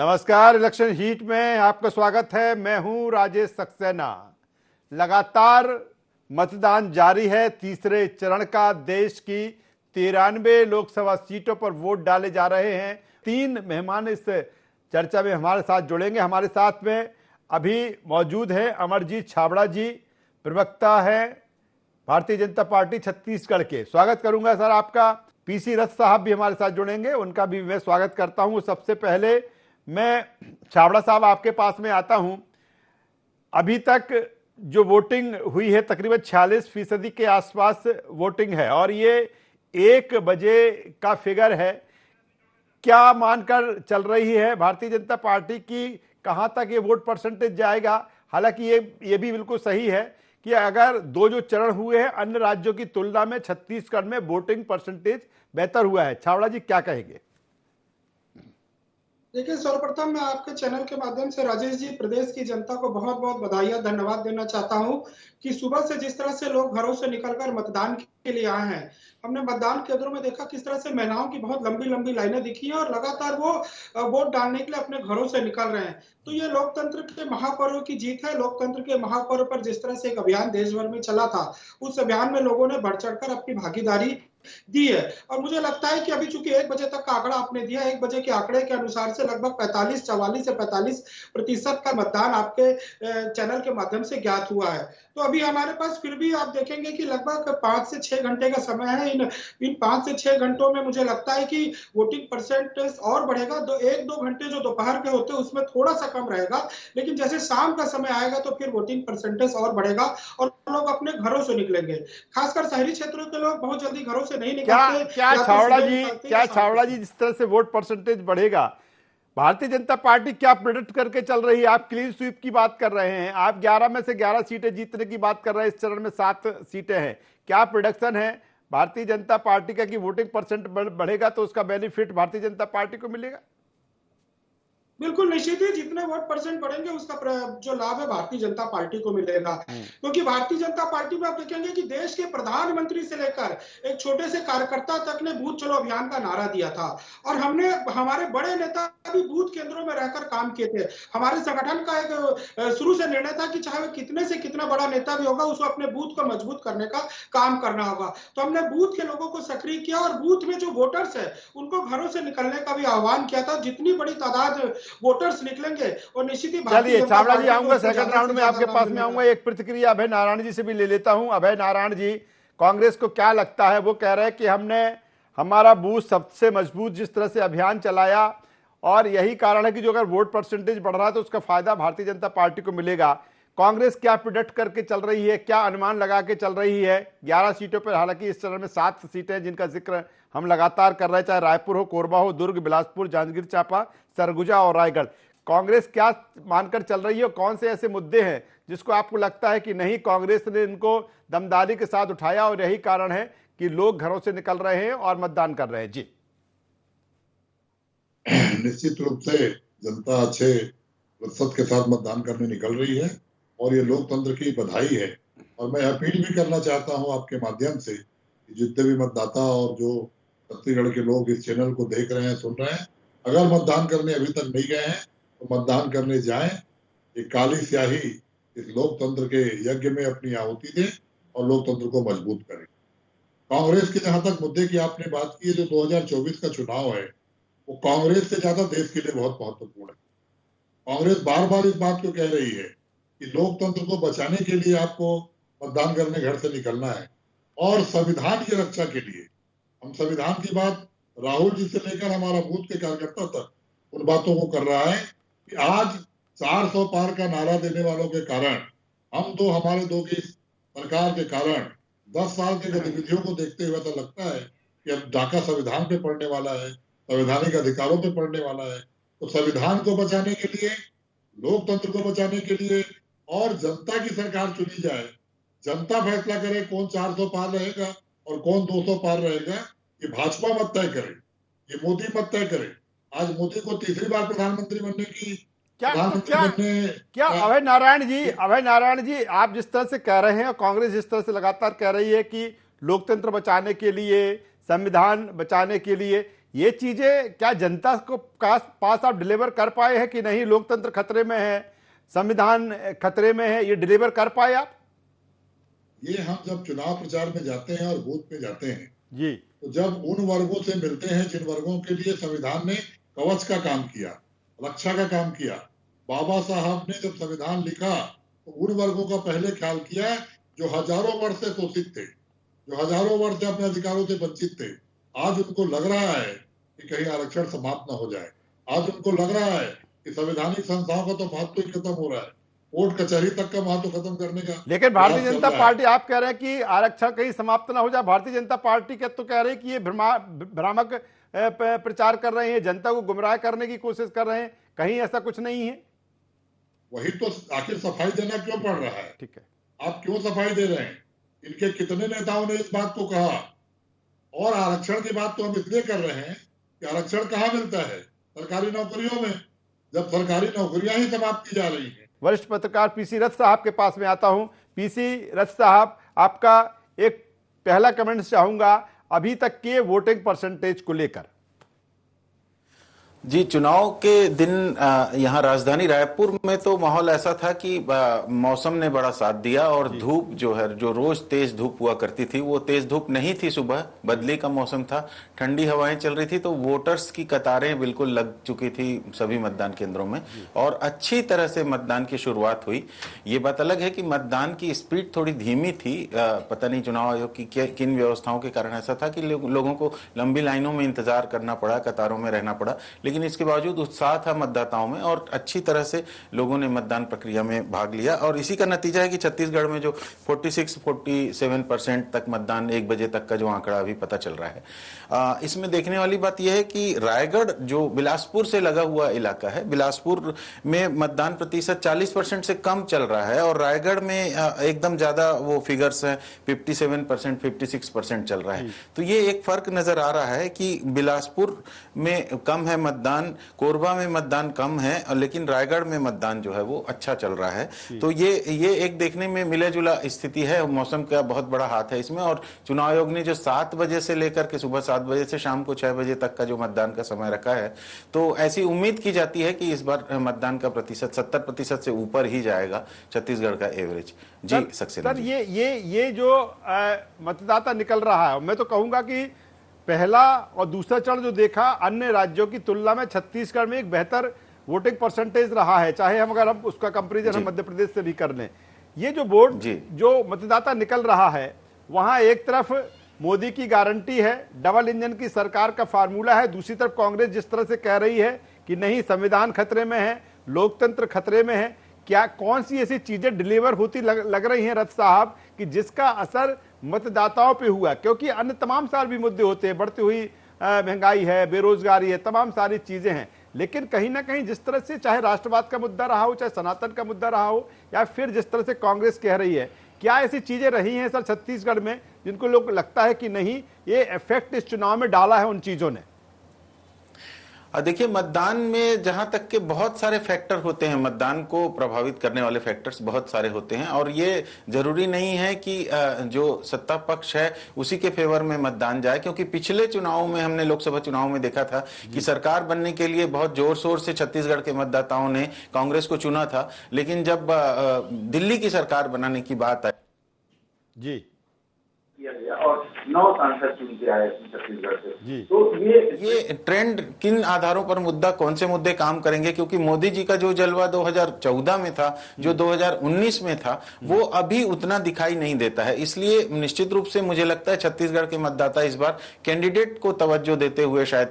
नमस्कार। Election heat में आपका स्वागत है। मैं हूं राजेश सक्सेना। लगातार मतदान जारी है। तीसरे चरण का देश की 93 लोकसभा सीटों पर वोट डाले जा रहे हैं। 3 मेहमान इस चर्चा में हमारे साथ जुड़ेंगे। हमारे साथ में अभी मौजूद हैं अमरजीत छाबड़ा जी, प्रवक्ता है भारतीय जनता पार्टी छत्तीसगढ़ के। स्वागत करूंगा सर आपका। पीसी रथ साहब भी हमारे साथ जुड़ेंगे, उनका भी मैं स्वागत करता हूं। सबसे पहले मैं छाबड़ा साहब आपके पास में आता हूं। अभी तक जो वोटिंग हुई है तकरीबन 46% के आसपास वोटिंग है और ये 1 बजे का फिगर है। क्या मानकर चल रही है भारतीय जनता पार्टी की, कहां तक ये वोट परसेंटेज जाएगा? हालांकि ये भी बिल्कुल सही है कि अगर 2 जो चरण हुए हैं अन्य राज्यों की तुलना में छत्तीसगढ़ में वोटिंग परसेंटेज बेहतर हुआ है। छाबड़ा जी क्या कहेंगे? देखिए, सर्वप्रथम मैं आपके चैनल के माध्यम से राजेश जी प्रदेश की जनता को बहुत बहुत बधाई और धन्यवाद देना चाहता हूं कि सुबह से जिस तरह से लोग घरों से निकलकर मतदान के लिए आए हैं। हमने मतदान केंद्रों में देखा किस तरह से महिलाओं की बहुत लंबी लंबी लाइनें दिखी हैं और लगातार वो वोट डालने के लिए अपने घरों से निकल रहे हैं। तो ये लोकतंत्र के महापर्व की जीत है। लोकतंत्र के महापर्व पर जिस तरह से एक अभियान देश भर में चला था, उस अभियान में लोगों ने बढ़ चढ़कर अपनी भागीदारी दी है। और मुझे लगता है कि अभी चूंकि 1 बजे तक का आंकड़ा आपने दिया, 1 बजे के आंकड़े के अनुसार से लगभग 44 से 45% का मतदान आपके चैनल के माध्यम से ज्ञात हुआ है। तो अभी हमारे पास फिर भी आप देखेंगे कि लगभग 5 से 6 घंटे का समय है। इन 5 से 6 घंटों में मुझे लगता है कि वोटिंग परसेंटेज और बढ़ेगा। 1-2 घंटे जो दोपहर के होते हैं उसमें थोड़ा सा कम रहेगा, लेकिन जैसे शाम का समय आएगा तो फिर वोटिंग परसेंटेज और बढ़ेगा और लोग अपने घरों से निकलेंगे। खासकर शहरी क्षेत्रों के लोग बहुत जल्दी घरों से नहीं निकलते। क्या छावड़ा जी जिस तरह से वोट परसेंटेज बढ़ेगा, भारतीय जनता पार्टी क्या प्रेडिक्ट करके चल रही है? आप क्लीन स्वीप की बात कर रहे हैं, आप 11 में से 11 सीटें जीतने की बात कर रहे हैं। इस चरण में 7 सीटें हैं। क्या प्रोडक्शन है भारतीय जनता पार्टी का कि वोटिंग परसेंट बढ़ेगा तो उसका बेनिफिट भारतीय जनता पार्टी को मिलेगा? बिल्कुल निश्चित ही जितने वोट परसेंट बढ़ेंगे उसका जो लाभ है भारतीय जनता पार्टी को मिलेगा। क्योंकि भारतीय जनता पार्टी में आप देखेंगे कि देश के प्रधानमंत्री से लेकर एक छोटे से कार्यकर्ता तक ने बूथ चलो अभियान का नारा दिया था और हमारे बड़े नेता भी बूथ केंद्रों में रहकर काम किए थे। हमारे संगठन का एक शुरू से निर्णय था कि चाहे वो कितने से कितना बड़ा नेता भी होगा, उसको अपने बूथ को मजबूत करने का काम करना होगा। तो हमने बूथ के लोगों को सक्रिय किया और बूथ में जो वोटर्स है उनको घरों से निकलने का भी आह्वान किया था। जितनी बड़ी तादाद वोटर्स निकलेंगे और निश्चित ही चलिए छाबड़ा जी, आऊंगा सेकंड राउंड में आपके पास में आऊंगा। एक प्रतिक्रिया अभय नारायण जी से भी ले लेता हूं। अभय नारायण जी, कांग्रेस को क्या लगता है? वो कह रहे हैं कि हमने हमारा बूथ सबसे मजबूत जिस तरह से अभियान चलाया और यही कारण है कि जो अगर वोट परसेंटेज बढ़ रहा है तो उसका फायदा भारतीय जनता पार्टी को मिलेगा। कांग्रेस क्या प्रिडिक्ट करके चल रही है, क्या अनुमान लगा के चल रही है? 11 सीटों पर, हालांकि इस चरण में 7 सीटें जिनका जिक्र हम लगातार कर रहे हैं, चाहे रायपुर हो, कोरबा हो, दुर्ग, बिलासपुर, जांजगीर चांपा, सरगुजा और रायगढ़। कांग्रेस क्या मानकर चल रही है और कौन से ऐसे मुद्दे हैं जिसको आपको लगता है कि नहीं, कांग्रेस ने इनको दमदारी के साथ उठाया और यही कारण है कि लोग घरों से निकल रहे हैं और मतदान कर रहे हैं? जी निश्चित रूप से जनता अच्छे प्रतिशत के साथ मतदान करने निकल रही है और ये लोकतंत्र की बधाई है। और मैं अपील भी करना चाहता हूं आपके माध्यम से कि जितने भी मतदाता और जो छत्तीसगढ़ के लोग इस चैनल को देख रहे हैं, सुन रहे हैं, अगर मतदान करने अभी तक नहीं गए हैं तो मतदान करने जाएं। एक काली स्याही इस लोकतंत्र के यज्ञ में अपनी आहुति दें और लोकतंत्र को मजबूत करें। कांग्रेस के जहां तक मुद्दे की आपने बात की है, जो 2024 का चुनाव है वो कांग्रेस से ज्यादा देश के लिए बहुत महत्वपूर्ण है। कांग्रेस बार बार इस बात को कह रही है कि लोकतंत्र को बचाने के लिए आपको मतदान करने घर से निकलना है और संविधान की रक्षा के लिए। हम संविधान की बात राहुल जी से लेकर हमारा बूथ के कार्यकर्ता तक उन बातों को कर रहा है कि आज 400 पार का नारा देने वालों के कारण, हमारे दो की सरकार के कारण 10 साल के गतिविधियों को देखते हुए तो लगता है कि अब डाका संविधान पे पड़ने वाला है, संवैधानिक अधिकारों पे पड़ने वाला है। तो संविधान को बचाने के लिए, लोकतंत्र को बचाने के लिए और जनता की सरकार चुनी जाए। जनता फैसला करे कौन 400 पार रहेगा और कौन 200 पार रहेगा। ये भाजपा मत तय करे, ये मोदी मत तय करे। आज मोदी को तीसरी बार प्रधानमंत्री बनने की क्या अभय नारायण जी, आप जिस तरह से कह रहे हैं और कांग्रेस जिस तरह से लगातार कह रही है कि लोकतंत्र बचाने के लिए, संविधान बचाने के लिए, ये चीजें क्या जनता को पास आप डिलीवर कर पाए हैं कि नहीं? लोकतंत्र खतरे में है, संविधान खतरे में है, ये डिलीवर कर पाए आप? ये हम जब चुनाव प्रचार में जाते हैं और बूथ पे जाते हैं जी, तो जब उन वर्गों से मिलते हैं जिन वर्गों के लिए संविधान ने कवच का काम किया, रक्षा का काम किया। बाबा साहब ने जब संविधान लिखा तो उन वर्गों का पहले ख्याल किया जो हजारों वर्ष से शोषित थे, जो हजारों वर्ष से अपने अधिकारों से वंचित थे। आज उनको लग रहा है कि कहीं आरक्षण समाप्त न हो जाए। आज उनको लग रहा है कि संवैधानिक संस्थाओं का तो महत्व ही खत्म हो रहा है, कोर्ट कचहरी तक का महत्व खत्म करने का। लेकिन भारतीय जनता पार्टी, आप कह रहे हैं कि आरक्षण कहीं समाप्त ना हो जाए। भारतीय जनता पार्टी के तो कह रहे हैं कि ये भ्रामक प्रचार कर रहे हैं, जनता को गुमराह करने की कोशिश कर रहे हैं। कहीं ऐसा कुछ नहीं है? वही तो, आखिर सफाई देना क्यों पड़ रहा है? ठीक है, आप क्यों सफाई दे रहे हैं? इनके कितने नेताओं ने इस बात को कहा? और आरक्षण की बात तो हम इसलिए कर रहे हैं कि आरक्षण कहाँ मिलता है? सरकारी नौकरियों में, जब सरकारी नौकरियां ही समाप्त की जा रही हैं। वरिष्ठ पत्रकार पीसी रथ साहब के पास में आता हूं। पीसी रथ साहब, आपका एक पहला कमेंट चाहूंगा अभी तक के वोटिंग परसेंटेज को लेकर। जी, चुनाव के दिन यहाँ राजधानी रायपुर में तो माहौल ऐसा था कि मौसम ने बड़ा साथ दिया और धूप जो है, जो रोज तेज धूप हुआ करती थी, वो तेज धूप नहीं थी। सुबह बदली का मौसम था, ठंडी हवाएं चल रही थी, तो वोटर्स की कतारें बिल्कुल लग चुकी थी सभी मतदान केंद्रों में और अच्छी तरह से मतदान की शुरुआत हुई। ये बात अलग है कि मतदान की स्पीड थोड़ी धीमी थी। पता नहीं चुनाव आयोग की किन व्यवस्थाओं के कारण ऐसा था कि लोगों को लंबी लाइनों में इंतजार करना पड़ा, कतारों में रहना पड़ा, लेकिन इसके बावजूद उत्साह था मतदाताओं में और अच्छी तरह से लोगों ने मतदान प्रक्रिया में भाग लिया। और इसी का नतीजा है कि छत्तीसगढ़ में जो 46-47% तक मतदान 1 बजे तक का जो आंकड़ा अभी पता चल रहा है। इसमें देखने वाली बात यह है कि रायगढ़ जो बिलासपुर से लगा हुआ इलाका है, बिलासपुर में मतदान प्रतिशत 40% से कम चल रहा है और रायगढ़ में एकदम ज्यादा वो फिगर्स है, 57%, 56% चल रहा है। तो ये एक फर्क नजर आ रहा है कि बिलासपुर में कम है मतदान, कोरबा में मतदान कम है, लेकिन रायगढ़ में मतदान जो है वो अच्छा चल रहा है। तो ये एक देखने में मिला जुला स्थिति है। मौसम का बहुत बड़ा हाथ है इसमें। और चुनाव आयोग ने जो 7 बजे से लेकर के सुबह 7 बजे से शाम को 6 बजे तक का जो मतदान का समय रखा है, तो ऐसी उम्मीद की जाती है कि इस बार मतदान का प्रतिशत 70% से ऊपर ही जाएगा, छत्तीसगढ़ का एवरेज। जी सक्सेना सर, ये जो मतदाता निकल रहा है, मैं तो कहूंगा कि पहला और दूसरा चरण जो देखा अन्य राज्यों की तुलना में छत्तीसगढ़ में एक बेहतर वोटिंग परसेंटेज रहा है। चाहे हम अगर हम उसका कंपैरिजन हम मध्य प्रदेश से भी कर लें, ये जो वोट जो मतदाता निकल रहा है, वहां एक तरफ मोदी की गारंटी है, डबल इंजन की सरकार का फार्मूला है, दूसरी तरफ कांग्रेस जिस तरह से कह रही है कि नहीं, संविधान खतरे में है, लोकतंत्र खतरे में है। क्या कौन सी ऐसी चीजें डिलीवर होती लग रही हैं रथ साहब कि जिसका असर मतदाताओं पे हुआ? क्योंकि अन्य तमाम साल भी मुद्दे होते हैं, बढ़ती हुई महंगाई है, बेरोजगारी है, तमाम सारी चीजें हैं, लेकिन कहीं ना कहीं जिस तरह से चाहे राष्ट्रवाद का मुद्दा रहा हो, चाहे सनातन का मुद्दा रहा हो, या फिर जिस तरह से कांग्रेस कह रही है, क्या ऐसी चीजें रही हैं सर छत्तीसगढ़ में जिनको लोग लगता है कि नहीं, ये इफेक्ट इस चुनाव में डाला है उन चीजों ने? देखिए, मतदान में जहां तक के बहुत सारे फैक्टर होते हैं, मतदान को प्रभावित करने वाले फैक्टर्स बहुत सारे होते हैं और ये जरूरी नहीं है कि जो सत्ता पक्ष है उसी के फेवर में मतदान जाए, क्योंकि पिछले चुनाव में हमने लोकसभा चुनाव में देखा था कि सरकार बनने के लिए बहुत जोर शोर से छत्तीसगढ़ के मतदाताओं ने कांग्रेस को चुना था, लेकिन जब दिल्ली की सरकार बनाने की बात आई जी किया गया और 9 सांसद चुन के आए छत्तीसगढ़ से। जी। तो ये ट्रेंड किन आधारों पर मुद्दा, कौन से मुद्दे काम करेंगे? क्योंकि मोदी जी का जो जलवा 2014 में था, जो 2019 में था, वो अभी उतना दिखाई नहीं देता है। इसलिए निश्चित रूप से मुझे लगता है छत्तीसगढ़ के मतदाता इस बार कैंडिडेट को तवज्जो देते हुए शायद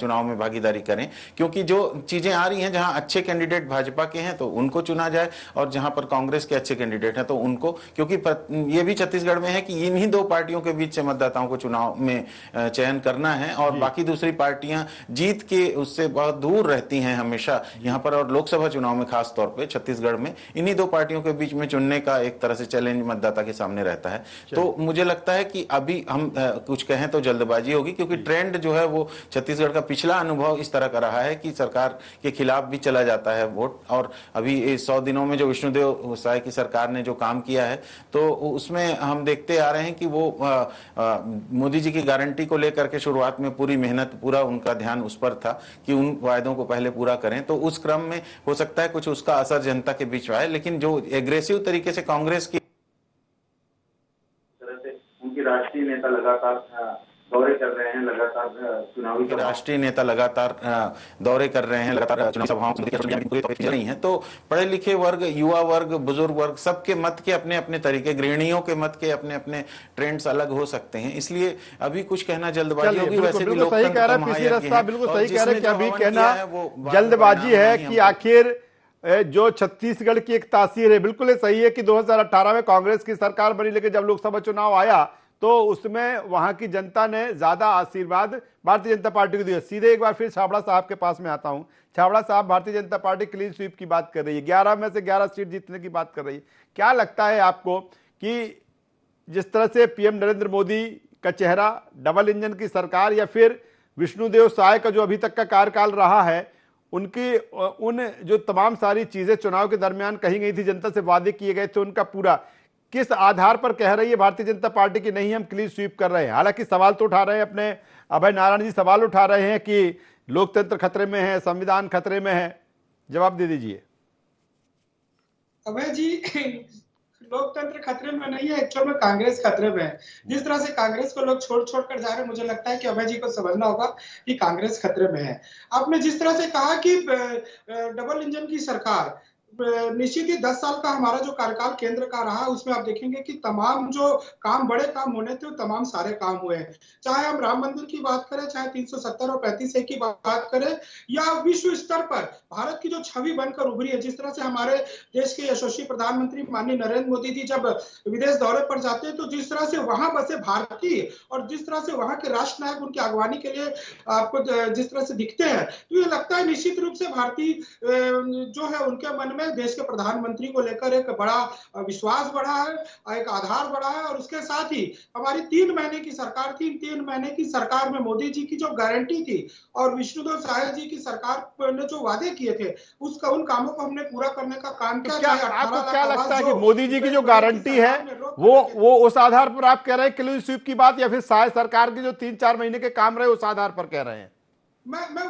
चुनाव में भागीदारी करें, क्योंकि जो चीजें आ रही हैं, जहां अच्छे कैंडिडेट भाजपा के हैं तो उनको चुना जाए और जहां पर कांग्रेस के अच्छे कैंडिडेट हैं तो उनको, क्योंकि ये भी छत्तीसगढ़ में है कि इन्हीं 2 पार्टियों के बीच से मतदाताओं को चुनाव में चयन करना है और बाकी दूसरी पार्टियां जीत के उससे बहुत दूर रहती हैं हमेशा यहाँ पर। और लोकसभा चुनाव में खास तौर पे छत्तीसगढ़ में इन्हीं 2 पार्टियों के बीच में चुनने का एक तरह से चैलेंज मतदाता के सामने रहता है। तो मुझे लगता है कि अभी हम कुछ कहें तो जल्दबाजी होगी, क्योंकि ट्रेंड जो है वो छत्तीसगढ़ का पिछला अनुभव इस तरह का रहा है कि सरकार के खिलाफ भी चला जाता है वोट। और अभी 100 दिनों में जो विष्णुदेव साय की सरकार ने जो काम किया है, तो उसमें हम देखते आ रहे हैं कि वो मोदी जी की गारंटी को लेकर के शुरुआत में पूरी मेहनत, पूरा उनका ध्यान उस पर था कि उन वायदों को पहले पूरा करें, तो उस क्रम में हो सकता है कुछ उसका असर जनता के बीच आए। लेकिन जो एग्रेसिव तरीके से कांग्रेस की तरह से उनकी राष्ट्रीय नेता लगातार दौरे कर रहे हैं, लगातार चुनावी राष्ट्रीय नेता लगातार दौरे कर रहे हैं, लगातार चुनावी सभाओं चल रही हैं, तो पढ़े लिखे वर्ग, युवा वर्ग, बुजुर्ग वर्ग, सबके मत के अपने अपने तरीके, गृहिणियों के मत के अपने अपने ट्रेंड्स अलग हो सकते हैं, इसलिए अभी कुछ कहना जल्दबाजी होगी। वैसे भी बिल्कुल सही कह रहे हैं पीसी रस्ता, बिल्कुल सही कह रहे हैं कि अभी कहना जल्दबाजी है कि आखिर जो छत्तीसगढ़ की एक तासीर है, बिल्कुल सही है कि 2018 में कांग्रेस की सरकार बनी, लेकिन जब लोकसभा चुनाव आया तो उसमें वहां की जनता ने ज्यादा आशीर्वाद भारतीय जनता पार्टी को दिया। सीधे एक बार फिर छाबड़ा साहब के पास में आता हूं। छाबड़ा साहब, Bharatiya Janata party clean sweep की बात कर रही है, 11 में से 11 सीट जीतने की बात कर रही है। क्या लगता है आपको कि जिस तरह से पीएम नरेंद्र मोदी का चेहरा, डबल इंजन की सरकार, या फिर विष्णुदेव साय का जो अभी तक का कार्यकाल रहा है, उनकी उन जो तमाम सारी चीजें चुनाव के दरमियान कही गई थी, जनता से वादे किए गए थे, उनका पूरा किस आधार पर कह रही है भारतीय जनता पार्टी की नहीं हम क्लीन स्वीप कर रहे हैं? हालांकि सवाल तो उठा रहे हैं, अपने अभय नारायण जी सवाल उठा रहे हैं कि लोकतंत्र खतरे में है, संविधान खतरे में है, जवाब दे दीजिए। अभय जी, लोकतंत्र खतरे में नहीं है, एक्चुअल में कांग्रेस खतरे में है। जिस तरह से कांग्रेस को लोग छोड़ छोड़ कर जा रहे हैं, मुझे लगता है कि अभय जी को समझना होगा कि कांग्रेस खतरे में है। आपने जिस तरह से कहा कि डबल इंजन की सरकार, निश्चित ही 10 साल का हमारा जो कार्यकाल केंद्र का रहा, उसमें आप देखेंगे कि तमाम जो काम, बड़े काम होने थे, तमाम सारे काम हुए हैं। चाहे हम राम मंदिर की बात करें, चाहे 370 और 35A की बात करें, या विश्व स्तर पर भारत की जो छवि बनकर उभरी है, जिस तरह से हमारे देश के यशस्वी प्रधानमंत्री माननीय नरेंद्र मोदी जी जब विदेश दौरे पर जाते हैं, तो जिस तरह से वहां बसे भारतीय और जिस तरह से वहां के राष्ट्र नायक उनकी अगवानी के लिए आपको जिस तरह से दिखते हैं, तो ये लगता है निश्चित रूप से भारतीय जो है उनके मन में देश के प्रधानमंत्री को लेकर एक बड़ा विश्वास बढ़ा है, एक आधार बढ़ा है। और उसके साथ ही हमारी 3 महीने की सरकार थी, 3 महीने की सरकार में मोदी जी की जो गारंटी थी और विष्णुदेव साय जी की सरकार ने जो वादे किए थे, उन कामों को हमने पूरा करने का काम किया। क्या आपको क्या लगता है कि मोदी जी की जो गारंटी है वो उस आधार पर आप कह रहे हैं क्लीन स्वीप की बात, या फिर साय सरकार के जो 3-4 महीने के काम रहे उस आधार पर कह रहे हैं? मैं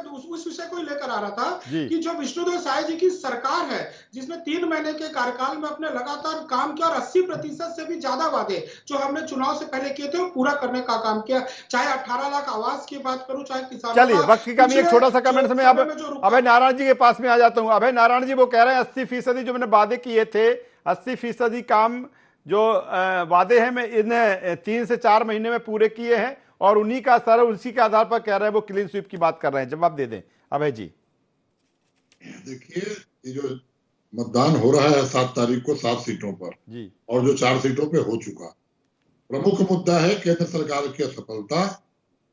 उस विषय को लेकर आ रहा था कि जो विष्णुदेव साय जी की सरकार है, जिसमें 3 महीने के कार्यकाल में अपने लगातार काम किया और 80% से भी ज्यादा वादे जो हमने चुनाव से पहले किए थे वो पूरा करने का काम किया। चाहे 18 लाख आवास की बात करूं, चाहे किसानों, चलिए वक्त की कमी, एक छोटा सा कमेंट में अब अभय नारायण जी के पास में आ जाता हूं। अभय नारायण जी वो कह रहे हैं 80% जो मैंने वादे किए थे, 80% काम जो वादे हैं मैं इन 3 से 4 महीने में पूरे किए हैं, और उन्हीं का असर, उसी के आधार पर कह रहे हैं वो क्लीन स्वीप की बात कर रहे हैं। जवाब दे दें अभय जी। देखिए, ये जो मतदान हो रहा है 7 तारीख को 7 सीटों पर जी, और जो 4 सीटों पे हो चुका, प्रमुख मुद्दा है केंद्र सरकार की असफलता,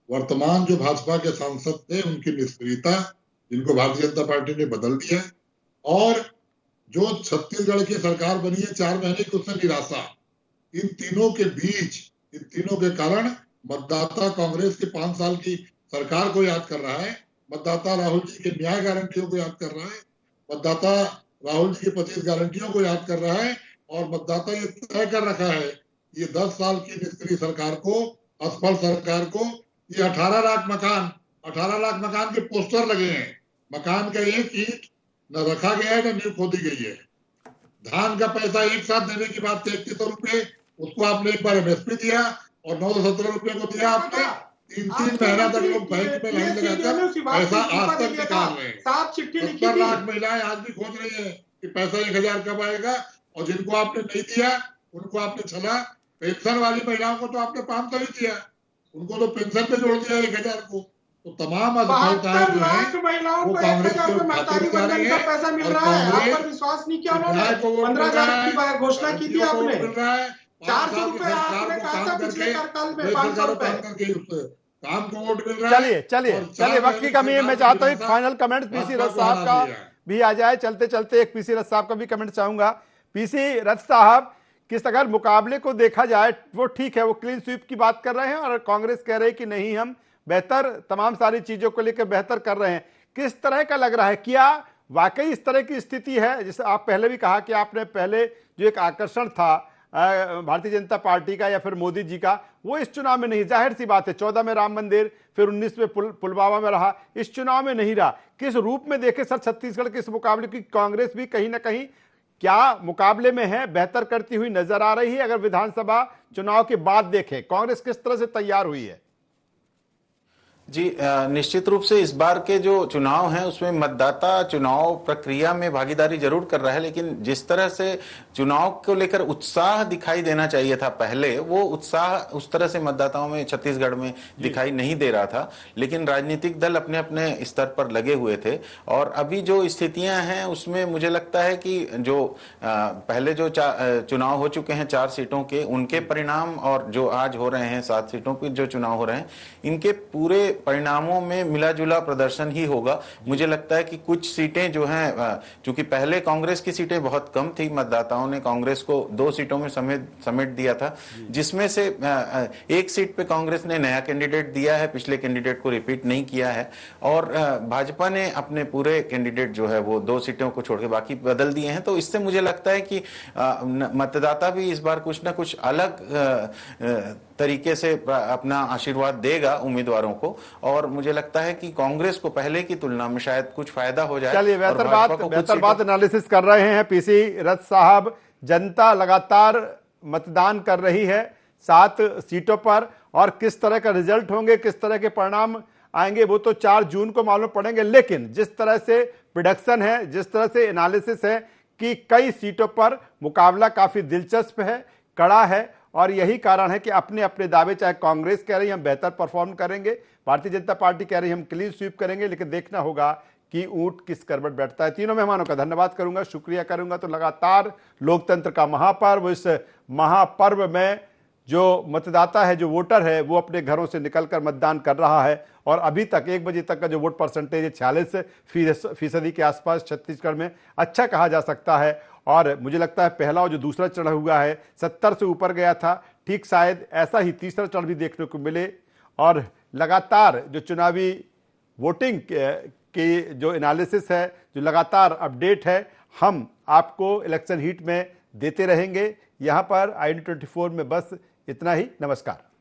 वर्तमान जो भाजपा के सांसद थे उनकी निष्क्रियता, जिनको भारतीय जनता पार्टी ने बदल दिया, और जो छत्तीसगढ़ की सरकार बनी है 4 महीने की, उससे निराशा। इन तीनों के बीच, इन तीनों के कारण मतदाता कांग्रेस की 5 साल की सरकार को याद कर रहा है, मतदाता राहुल जी के न्याय गारंटियों को याद कर रहा है, मतदाता राहुल जी की 25 गारंटियों को याद कर रहा है, और मतदाता ये तय कर रखा है ये 10 साल की निष्क्रिय सरकार को, असफल सरकार को, ये 18 लाख मकान के पोस्टर लगे हैं, मकान का एक ईंट न रखा गया है न नींव खोदी गई है। धान का पैसा एक साथ देने की बात थी 3100 रुपए, उसको आपने एक बार एमएसपी दिया और 917 रुपए को दिया आपने। 3 महीना तक लोग बैंक में लाइन लगाकर पैसा आज तक निकाल रहे हैं। 70 लाख महिलाएं आज भी खोज रही है कि पैसा 1000 कब आएगा, और जिनको आपने नहीं दिया उनको आपने छला। पेंशन वाली महिलाओं को तो आपने 500 ही दिया, उनको तो पेंशन पे जोड़ दिया 1000 को। तो तमाम असफलताएं जो है वो कांग्रेस के खाते में जा रही है, और कांग्रेस विश्वास नहीं किया उन्होंने। 15,000 की घोषणा की थी आपने, 400 रुपए आपने कहा था पिछले कार्यकाल में, 500 रुपए काम को वोट मिल रहा है। चलिए वक्त की कमी है, मैं चाहता हूँ फाइनल कमेंट पीसी रथ साहब का भी आ जाए। चलते चलते एक पीसी रथ साहब का भी कमेंट चाहूंगा। पीसी रथ साहब, किस अगर मुकाबले को देखा जाए वो ठीक है, वो क्लीन स्वीप की बात कर रहे हैं और कांग्रेस कह रहे हैं कि नहीं हम बेहतर, तमाम सारी चीजों को लेकर बेहतर कर रहे हैं। किस तरह का लग रहा है, क्या वाकई इस तरह की स्थिति है? जैसे आप पहले भी कहा कि आपने पहले जो एक आकर्षण था भारतीय जनता पार्टी का या फिर मोदी जी का, वो इस चुनाव में नहीं। जाहिर सी बात है, 14 में राम मंदिर, फिर 19 में पुलवामा में रहा, इस चुनाव में नहीं रहा। किस रूप में देखे सर छत्तीसगढ़ के इस मुकाबले की? कांग्रेस भी कहीं ना कहीं क्या मुकाबले में है, बेहतर करती हुई नजर आ रही है? अगर विधानसभा चुनाव के बाद देखें, कांग्रेस किस तरह से तैयार हुई है? जी, निश्चित रूप से इस बार के जो चुनाव हैं उसमें मतदाता चुनाव प्रक्रिया में भागीदारी जरूर कर रहा है, लेकिन जिस तरह से चुनाव को लेकर उत्साह दिखाई देना चाहिए था पहले, वो उत्साह उस तरह से मतदाताओं में छत्तीसगढ़ में दिखाई नहीं दे रहा था। लेकिन राजनीतिक दल अपने अपने स्तर पर लगे हुए थे, और अभी जो स्थितियां हैं उसमें मुझे लगता है कि जो पहले जो चुनाव हो चुके हैं 4 सीटों के, उनके परिणाम और जो आज हो रहे हैं 7 सीटों के जो चुनाव हो रहे हैं, इनके पूरे परिणामों में मिला जुला प्रदर्शन ही होगा। मुझे लगता है कि कुछ सीटें जो हैं, चूंकि पहले कांग्रेस की सीटें बहुत कम थी, मतदाताओं ने कांग्रेस को 2 सीटों में समेट दिया था, जिसमें से 1 सीट पे कांग्रेस ने नया कैंडिडेट दिया है, पिछले कैंडिडेट को रिपीट नहीं किया है, और भाजपा ने अपने पूरे कैंडिडेट जो है वो 2 सीटों को छोड़ के बाकी बदल दिए हैं। तो इससे मुझे लगता है कि मतदाता भी इस बार कुछ ना कुछ अलग तरीके से अपना आशीर्वाद देगा उम्मीदवारों को, और मुझे लगता है कि कांग्रेस को पहले की तुलना में शायद कुछ फायदा हो जाए। चलिए, बेहतर बात एनालिसिस कर रहे हैं पीसी रथ साहब। जनता लगातार मतदान कर रही है 7 सीटों पर, और किस तरह का रिजल्ट होंगे, किस तरह के परिणाम आएंगे, वो तो 4 जून को मालूम पड़ेंगे। लेकिन जिस तरह से प्रेडिक्शन है, जिस तरह से एनालिसिस है कि कई सीटों पर मुकाबला काफी दिलचस्प है, कड़ा है, और यही कारण है कि अपने अपने दावे, चाहे कांग्रेस कह रही है हम बेहतर परफॉर्म करेंगे, भारतीय जनता पार्टी कह रही है हम क्लीन स्वीप करेंगे, लेकिन देखना होगा कि ऊंट किस करवट बैठता है। तीनों मेहमानों का धन्यवाद करूंगा, शुक्रिया करूंगा। तो लगातार लोकतंत्र का महापर्व, इस महापर्व में जो मतदाता है, जो वोटर है, वो अपने घरों से निकलकर मतदान कर रहा है, और अभी तक 1 बजे तक का जो वोट परसेंटेज है 46% के आसपास छत्तीसगढ़ में, अच्छा कहा जा सकता है। और मुझे लगता है पहला और जो दूसरा चरण हुआ है 70 से ऊपर गया था, ठीक शायद ऐसा ही तीसरा चरण भी देखने को मिले। और लगातार जो चुनावी वोटिंग की जो एनालिसिस है, जो लगातार अपडेट है, हम आपको इलेक्शन हीट में देते रहेंगे। यहाँ पर IND 24 में बस इतना ही। नमस्कार।